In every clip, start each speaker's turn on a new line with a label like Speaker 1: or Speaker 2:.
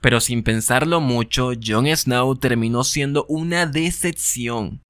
Speaker 1: Pero sin pensarlo mucho, Jon Snow terminó siendo una decepción.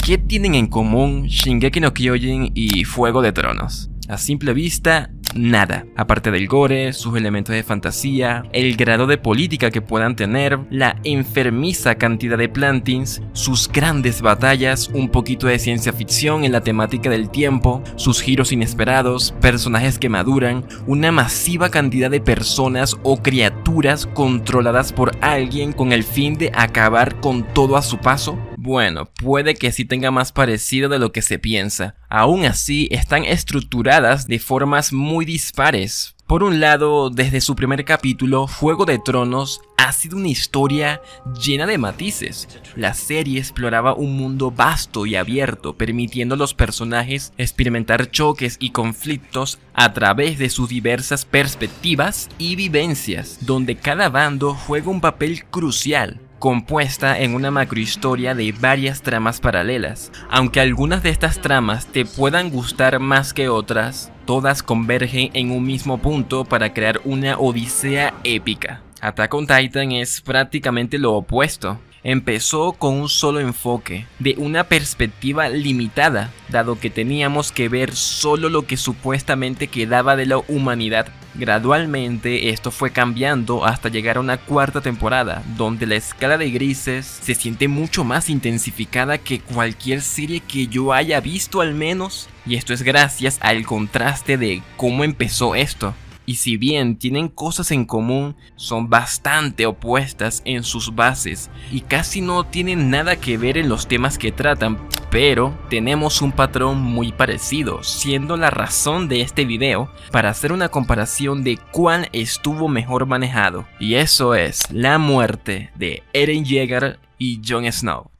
Speaker 1: ¿Qué tienen en común Shingeki no Kyojin y Fuego de Tronos? A simple vista, nada, aparte del gore, sus elementos de fantasía, el grado de política que puedan tener, la enfermiza cantidad de plantings, sus grandes batallas, un poquito de ciencia ficción en la temática del tiempo, sus giros inesperados, personajes que maduran, una masiva cantidad de personas o criaturas controladas por alguien con el fin de acabar con todo a su paso. Bueno, puede que sí tenga más parecido de lo que se piensa. Aún así, están estructuradas de formas muy dispares. Por un lado, desde su primer capítulo, Fuego de Tronos ha sido una historia llena de matices. La serie exploraba un mundo vasto y abierto, permitiendo a los personajes experimentar choques y conflictos a través de sus diversas perspectivas y vivencias, donde cada bando juega un papel crucial, compuesta en una macrohistoria de varias tramas paralelas. Aunque algunas de estas tramas te puedan gustar más que otras, todas convergen en un mismo punto para crear una odisea épica. Attack on Titan es prácticamente lo opuesto. Empezó con un solo enfoque, de una perspectiva limitada, dado que teníamos que ver solo lo que supuestamente quedaba de la humanidad. Gradualmente esto fue cambiando hasta llegar a una cuarta temporada, donde la escala de grises se siente mucho más intensificada que cualquier serie que yo haya visto al menos. Y esto es gracias al contraste de cómo empezó esto. Y si bien tienen cosas en común, son bastante opuestas en sus bases y casi no tienen nada que ver en los temas que tratan, pero tenemos un patrón muy parecido, siendo la razón de este video para hacer una comparación de cuál estuvo mejor manejado, y eso es la muerte de Eren Yeager y Jon Snow.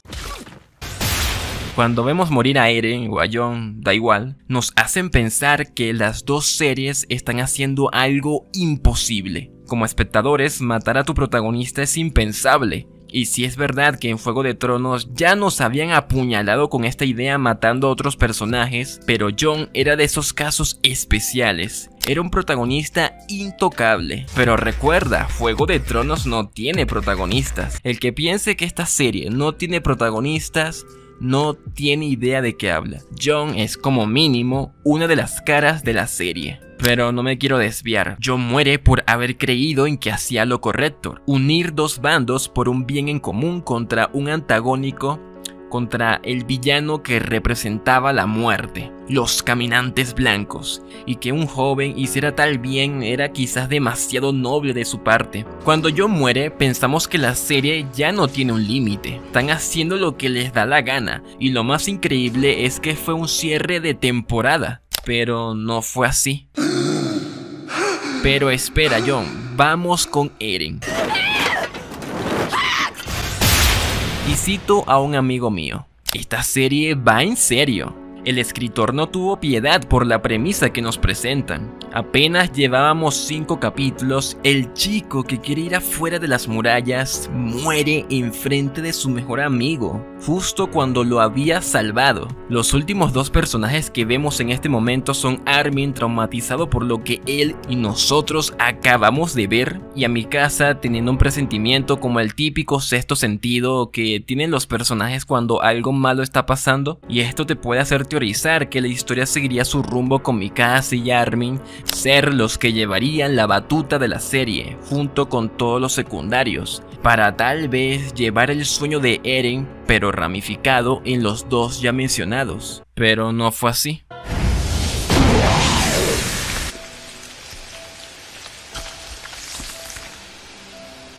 Speaker 1: Cuando vemos morir a Eren o a Jon, da igual, nos hacen pensar que las dos series están haciendo algo imposible. Como espectadores, matar a tu protagonista es impensable. Y si es verdad que en Fuego de Tronos ya nos habían apuñalado con esta idea matando a otros personajes, pero Jon era de esos casos especiales. Era un protagonista intocable. Pero recuerda, Fuego de Tronos no tiene protagonistas. El que piense que esta serie no tiene protagonistas no tiene idea de qué habla. Jon es como mínimo una de las caras de la serie. Pero no me quiero desviar. Jon muere por haber creído en que hacía lo correcto. Unir dos bandos por un bien en común contra un antagónico, contra el villano que representaba la muerte, los caminantes blancos, y que un joven hiciera tal bien era quizás demasiado noble de su parte. Cuando Jon muere, pensamos que la serie ya no tiene un límite, están haciendo lo que les da la gana, y lo más increíble es que fue un cierre de temporada, pero no fue así. Pero espera, Jon, vamos con Eren. Y cito a un amigo mío: esta serie va en serio. El escritor no tuvo piedad por la premisa que nos presentan. Apenas llevábamos 5 capítulos, el chico que quiere ir afuera de las murallas muere enfrente de su mejor amigo, justo cuando lo había salvado. Los últimos 2 personajes que vemos en este momento son Armin, traumatizado por lo que él y nosotros acabamos de ver, y a Mikasa teniendo un presentimiento como el típico sexto sentido que tienen los personajes cuando algo malo está pasando, y esto te puede hacer teorizar que la historia seguiría su rumbo con Mikasa y Armin ser los que llevarían la batuta de la serie, junto con todos los secundarios, para tal vez llevar el sueño de Eren, pero ramificado en los 2 ya mencionados. Pero no fue así.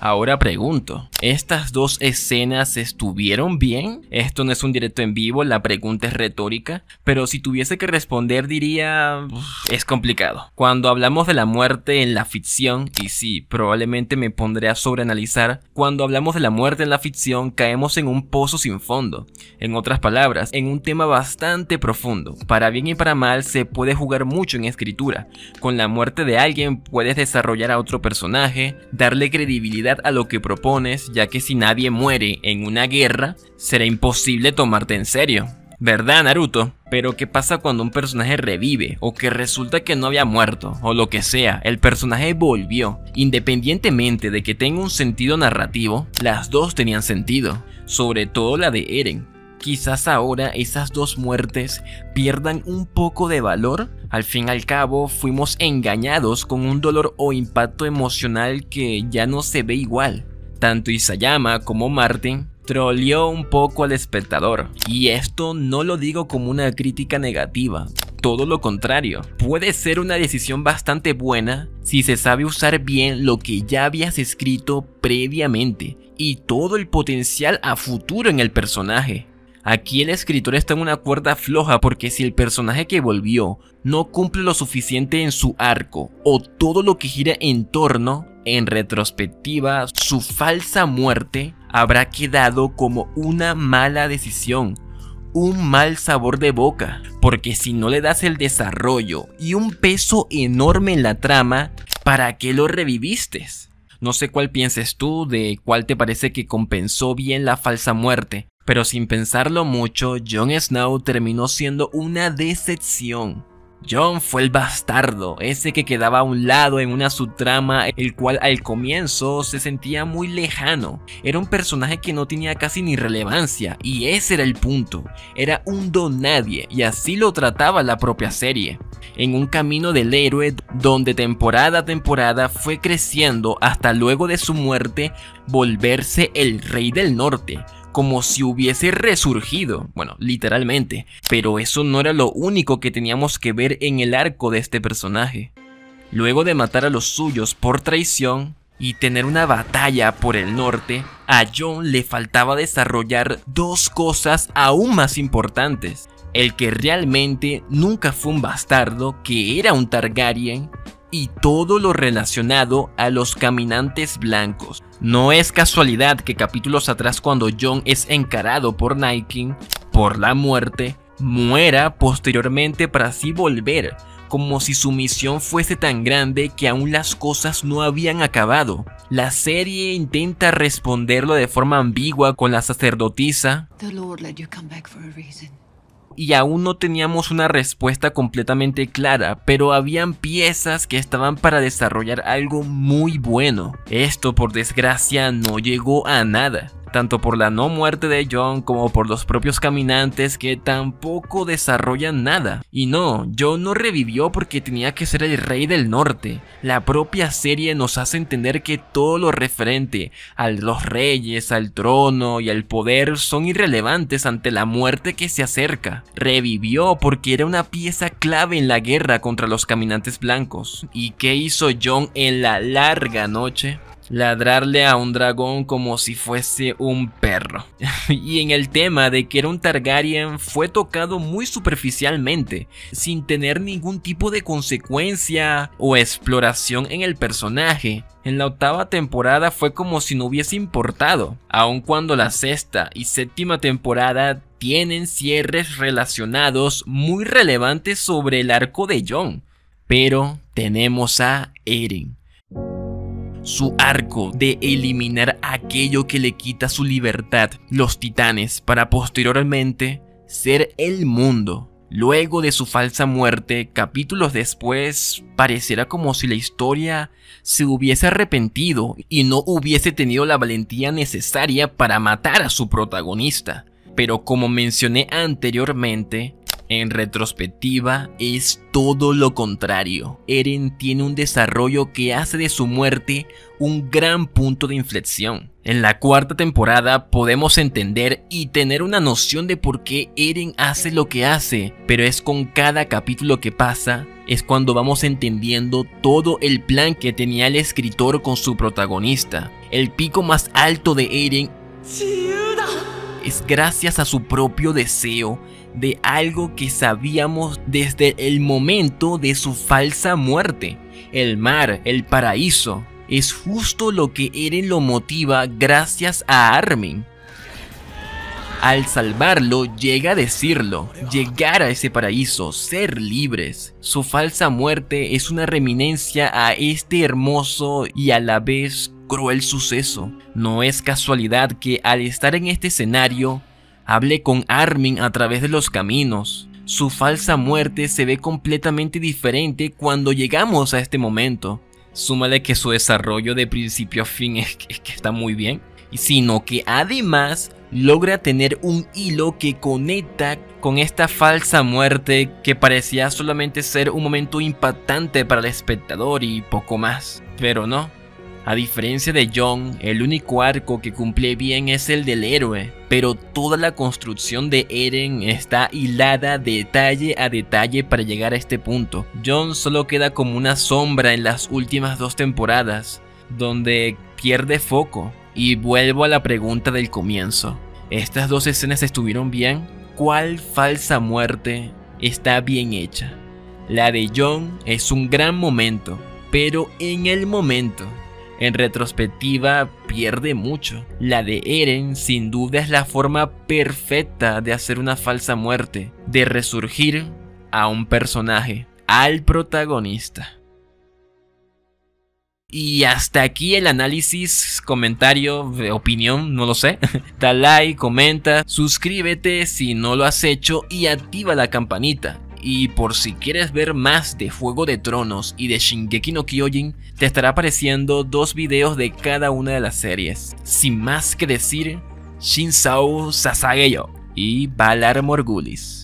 Speaker 1: Ahora pregunto, ¿estas 2 escenas estuvieron bien? Esto no es un directo en vivo, la pregunta es retórica, pero si tuviese que responder diría... es complicado. Cuando hablamos de la muerte en la ficción, y sí, probablemente me pondré a sobreanalizar, cuando hablamos de la muerte en la ficción caemos en un pozo sin fondo. En otras palabras, en un tema bastante profundo. Para bien y para mal se puede jugar mucho en escritura. Con la muerte de alguien puedes desarrollar a otro personaje, darle credibilidad a lo que propones, ya que si nadie muere en una guerra, será imposible tomarte en serio. ¿Verdad, Naruto? Pero ¿qué pasa cuando un personaje revive? O que resulta que no había muerto, o lo que sea, el personaje volvió. Independientemente de que tenga un sentido narrativo, las dos tenían sentido, sobre todo la de Eren. Quizás ahora esas dos muertes pierdan un poco de valor. Al fin y al cabo fuimos engañados con un dolor o impacto emocional que ya no se ve igual. Tanto Isayama como Martin troleó un poco al espectador, y esto no lo digo como una crítica negativa, todo lo contrario. Puede ser una decisión bastante buena si se sabe usar bien lo que ya habías escrito previamente y todo el potencial a futuro en el personaje. Aquí el escritor está en una cuerda floja porque si el personaje que volvió no cumple lo suficiente en su arco o todo lo que gira en torno, en retrospectiva su falsa muerte habrá quedado como una mala decisión, un mal sabor de boca, porque si no le das el desarrollo y un peso enorme en la trama, ¿para qué lo reviviste? No sé cuál pienses tú, de cuál te parece que compensó bien la falsa muerte. Pero sin pensarlo mucho, Jon Snow terminó siendo una decepción. Jon fue el bastardo, ese que quedaba a un lado en una subtrama, el cual al comienzo se sentía muy lejano. Era un personaje que no tenía casi ni relevancia, y ese era el punto. Era un don nadie, y así lo trataba la propia serie. En un camino del héroe donde temporada a temporada fue creciendo hasta luego de su muerte volverse el rey del norte, como si hubiese resurgido, bueno, literalmente, pero eso no era lo único que teníamos que ver en el arco de este personaje. Luego de matar a los suyos por traición y tener una batalla por el norte, a Jon le faltaba desarrollar dos cosas aún más importantes: el que realmente nunca fue un bastardo, que era un Targaryen, y todo lo relacionado a los caminantes blancos. No es casualidad que capítulos atrás, cuando Jon es encarado por Night King por la muerte, muera posteriormente para así volver, como si su misión fuese tan grande que aún las cosas no habían acabado. La serie intenta responderlo de forma ambigua con la sacerdotisa, y aún no teníamos una respuesta completamente clara, pero habían piezas que estaban para desarrollar algo muy bueno. Esto, por desgracia, no llegó a nada, tanto por la no muerte de Jon como por los propios caminantes, que tampoco desarrollan nada. Y no, Jon no revivió porque tenía que ser el rey del norte. La propia serie nos hace entender que todo lo referente a los reyes, al trono y al poder son irrelevantes ante la muerte que se acerca. Revivió porque era una pieza clave en la guerra contra los caminantes blancos. ¿Y qué hizo Jon en la larga noche? Ladrarle a un dragón como si fuese un perro. Y en el tema de que era un Targaryen fue tocado muy superficialmente, sin tener ningún tipo de consecuencia o exploración en el personaje. En la octava temporada fue como si no hubiese importado, aun cuando la sexta y séptima temporada tienen cierres relacionados muy relevantes sobre el arco de Jon. Pero tenemos a Eren. Su arco de eliminar aquello que le quita su libertad, los titanes, para posteriormente ser el mundo. Luego de su falsa muerte, capítulos después, pareciera como si la historia se hubiese arrepentido y no hubiese tenido la valentía necesaria para matar a su protagonista. Pero como mencioné anteriormente, en retrospectiva es todo lo contrario. Eren tiene un desarrollo que hace de su muerte un gran punto de inflexión. En la cuarta temporada podemos entender y tener una noción de por qué Eren hace lo que hace, pero es con cada capítulo que pasa, es cuando vamos entendiendo todo el plan que tenía el escritor con su protagonista. El pico más alto de Eren es gracias a su propio deseo de algo que sabíamos desde el momento de su falsa muerte. El mar, el paraíso, es justo lo que Eren lo motiva gracias a Armin. Al salvarlo, llega a decirlo, llegar a ese paraíso, ser libres. Su falsa muerte es una reminiscencia a este hermoso y a la vez cruel suceso. No es casualidad que al estar en este escenario, hable con Armin a través de los caminos. Su falsa muerte se ve completamente diferente cuando llegamos a este momento. Súmale que su desarrollo de principio a fin es que está muy bien, sino que además logra tener un hilo que conecta con esta falsa muerte que parecía solamente ser un momento impactante para el espectador y poco más. Pero no. A diferencia de Jon, el único arco que cumple bien es el del héroe, pero toda la construcción de Eren está hilada detalle a detalle para llegar a este punto. Jon solo queda como una sombra en las últimas 2 temporadas, donde pierde foco. Y vuelvo a la pregunta del comienzo. ¿Estas 2 escenas estuvieron bien? ¿Cuál falsa muerte está bien hecha? La de Jon es un gran momento, pero en el momento, en retrospectiva, pierde mucho. La de Eren sin duda es la forma perfecta de hacer una falsa muerte, de resurgir a un personaje, al protagonista. Y hasta aquí el análisis, comentario, opinión, no lo sé. Da like, comenta, suscríbete si no lo has hecho y activa la campanita. Y por si quieres ver más de Juego de Tronos y de Shingeki no Kyojin, te estará apareciendo 2 videos de cada una de las series. Sin más que decir, Shin Sao Sasageyo y Valar Morghulis.